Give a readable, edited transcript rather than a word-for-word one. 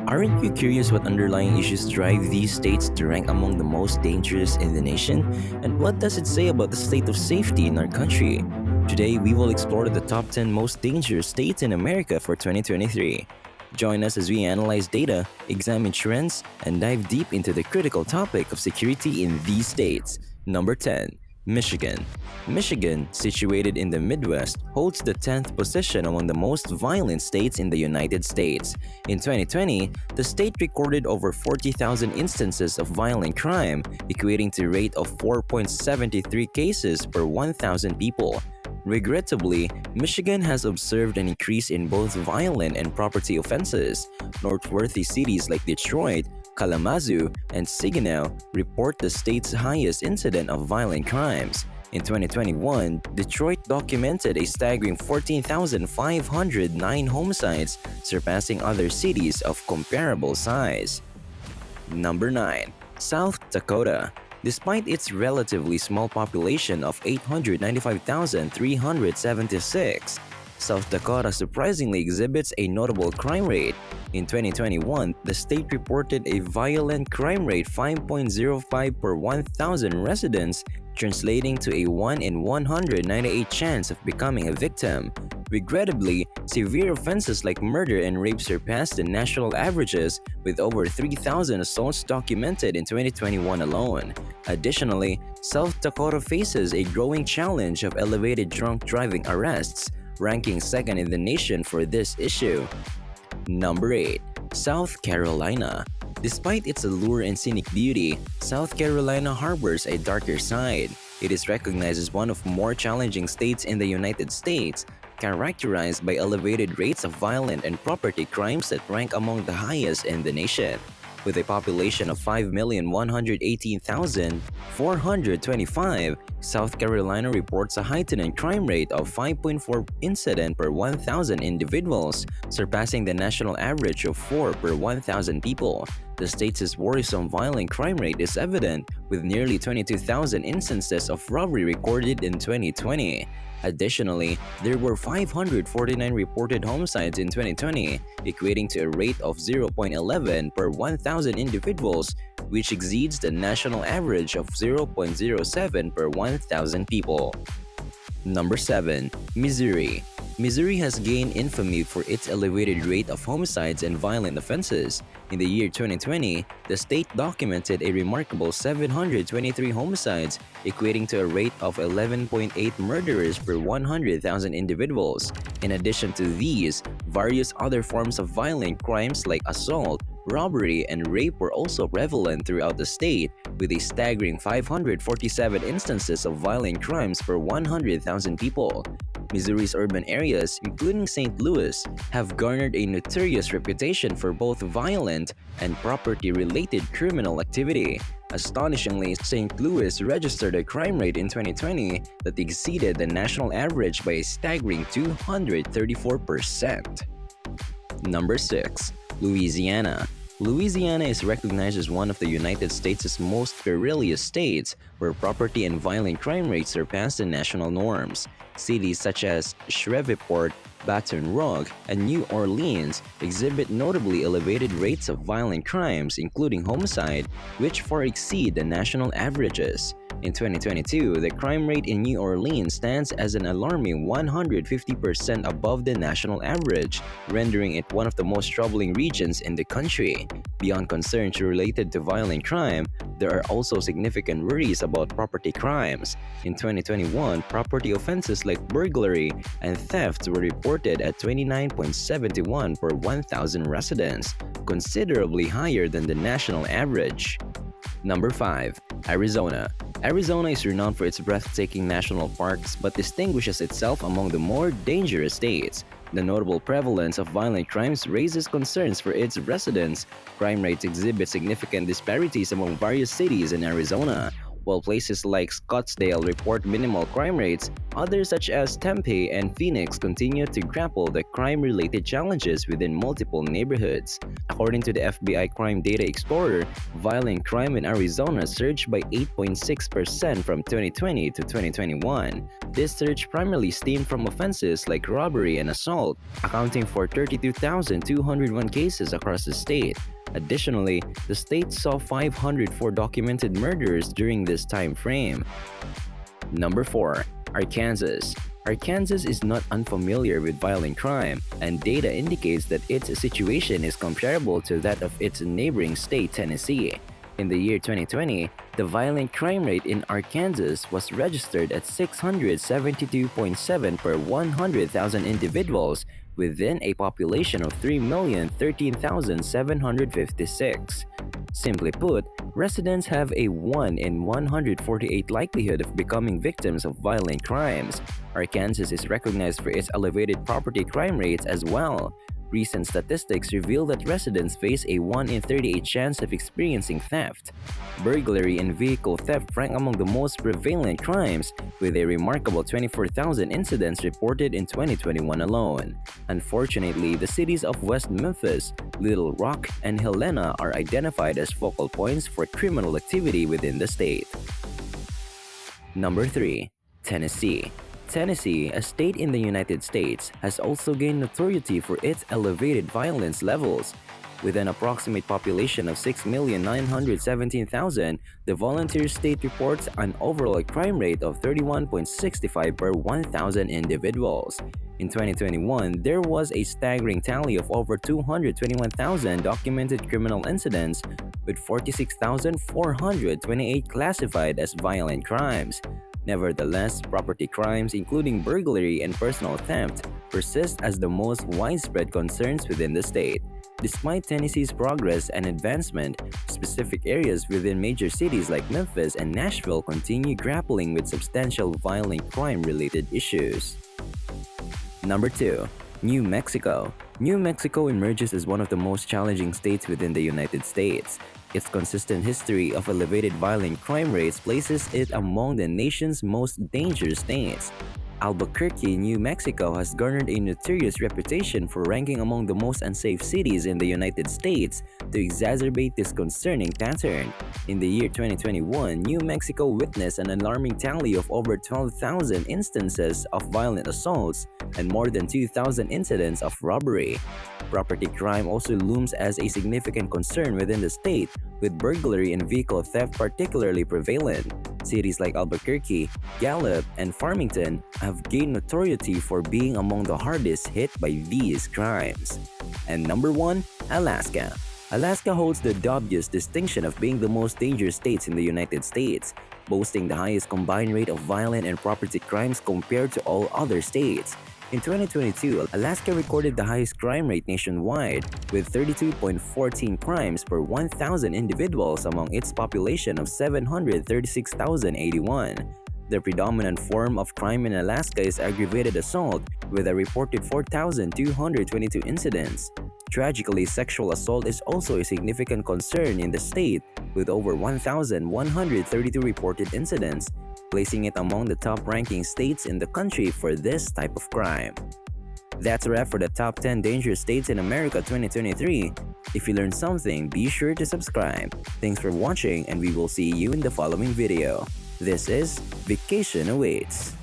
Aren't you curious what underlying issues drive these states to rank among the most dangerous in the nation? And what does it say about the state of safety in our country? Today, we will explore the top 10 most dangerous states in America for 2023. Join us as we analyze data, examine trends, and dive deep into the critical topic of security in these states. Number 10. Michigan. Michigan, situated in the Midwest, holds the 10th position among the most violent states in the United States. In 2020, the state recorded over 40,000 instances of violent crime, equating to a rate of 4.73 cases per 1,000 people. Regrettably, Michigan has observed an increase in both violent and property offenses. Noteworthy cities like Detroit, Kalamazoo, and Saginaw report the state's highest incident of violent crimes. In 2021, Detroit documented a staggering 14,509 homicides, surpassing other cities of comparable size. Number 9. South Dakota. Despite its relatively small population of 895,376, South Dakota surprisingly exhibits a notable crime rate. In 2021, the state reported a violent crime rate 5.05 per 1,000 residents, translating to a 1 in 198 chance of becoming a victim. Regrettably, severe offenses like murder and rape surpassed the national averages, with over 3,000 assaults documented in 2021 alone. Additionally, South Dakota faces a growing challenge of elevated drunk driving arrests, ranking second in the nation for this issue. Number 8. South Carolina. Despite its allure and scenic beauty, South Carolina harbors a darker side. It is recognized as one of more challenging states in the United States, characterized by elevated rates of violent and property crimes that rank among the highest in the nation. With a population of 5,118,425, South Carolina reports a heightened crime rate of 5.4 incident per 1,000 individuals, surpassing the national average of 4 per 1,000 people. The state's worrisome violent crime rate is evident, with nearly 22,000 instances of robbery recorded in 2020. Additionally, there were 549 reported homicides in 2020, equating to a rate of 0.11 per 1,000 individuals, which exceeds the national average of 0.07 per 1,000 people. Number 7. Missouri. Missouri has gained infamy for its elevated rate of homicides and violent offenses. In the year 2020, the state documented a remarkable 723 homicides, equating to a rate of 11.8 murderers per 100,000 individuals. In addition to these, various other forms of violent crimes like assault, robbery, and rape were also prevalent throughout the state, with a staggering 547 instances of violent crimes per 100,000 people. Missouri's urban areas, including St. Louis, have garnered a notorious reputation for both violent and property-related criminal activity. Astonishingly, St. Louis registered a crime rate in 2020 that exceeded the national average by a staggering 234%. Number 6. Louisiana. Louisiana is recognized as one of the United States' most perilous states, where property and violent crime rates surpass the national norms. Cities such as Shreveport, Baton Rouge, and New Orleans exhibit notably elevated rates of violent crimes, including homicide, which far exceed the national averages. In 2022, the crime rate in New Orleans stands as an alarming 150% above the national average, rendering it one of the most troubling regions in the country. Beyond concerns related to violent crime, there are also significant worries about property crimes. In 2021, property offenses like burglary and theft were reported at 29.71 per 1,000 residents, considerably higher than the national average. Number 5. Arizona. Arizona is renowned for its breathtaking national parks but distinguishes itself among the more dangerous states. The notable prevalence of violent crimes raises concerns for its residents. Crime rates exhibit significant disparities among various cities in Arizona. While places like Scottsdale report minimal crime rates, others such as Tempe and Phoenix continue to grapple the crime-related challenges within multiple neighborhoods. According to the FBI Crime Data Explorer, violent crime in Arizona surged by 8.6% from 2020 to 2021. This surge primarily stemmed from offenses like robbery and assault, accounting for 32,201 cases across the state. Additionally, the state saw 504 documented murders during this time frame. Number 4. Arkansas. Arkansas is not unfamiliar with violent crime, and data indicates that its situation is comparable to that of its neighboring state, Tennessee. In the year 2020, the violent crime rate in Arkansas was registered at 672.7 per 100,000 individuals within a population of 3,013,756. Simply put, residents have a 1 in 148 likelihood of becoming victims of violent crimes. Arkansas is recognized for its elevated property crime rates as well. Recent statistics reveal that residents face a 1 in 38 chance of experiencing theft. Burglary and vehicle theft rank among the most prevalent crimes, with a remarkable 24,000 incidents reported in 2021 alone. Unfortunately, the cities of West Memphis, Little Rock, and Helena are identified as focal points for criminal activity within the state. Number 3. Tennessee. Tennessee, a state in the United States, has also gained notoriety for its elevated violence levels. With an approximate population of 6,917,000, the volunteer state reports an overall crime rate of 31.65 per 1,000 individuals. In 2021, there was a staggering tally of over 221,000 documented criminal incidents, with 46,428 classified as violent crimes. Nevertheless, property crimes, including burglary and personal theft, persist as the most widespread concerns within the state. Despite Tennessee's progress and advancement, specific areas within major cities like Memphis and Nashville continue grappling with substantial violent crime-related issues. Number 2. New Mexico. New Mexico emerges as one of the most challenging states within the United States. Its consistent history of elevated violent crime rates places it among the nation's most dangerous states. Albuquerque, New Mexico has garnered a notorious reputation for ranking among the most unsafe cities in the United States to exacerbate this concerning pattern. In the year 2021, New Mexico witnessed an alarming tally of over 12,000 instances of violent assaults and more than 2,000 incidents of robbery. Property crime also looms as a significant concern within the state, with burglary and vehicle theft particularly prevalent. Cities like Albuquerque, Gallup, and Farmington have gained notoriety for being among the hardest hit by these crimes. And number 1, Alaska. Alaska holds the dubious distinction of being the most dangerous state in the United States, boasting the highest combined rate of violent and property crimes compared to all other states. In 2022, Alaska recorded the highest crime rate nationwide, with 32.14 crimes per 1,000 individuals among its population of 736,081. The predominant form of crime in Alaska is aggravated assault, with a reported 4,222 incidents. Tragically, sexual assault is also a significant concern in the state, with over 1,132 reported incidents, placing it among the top-ranking states in the country for this type of crime. That's a wrap for the top 10 dangerous states in America 2023. If you learned something, be sure to subscribe. Thanks for watching, and we will see you in the following video. This is Vacation Awaits.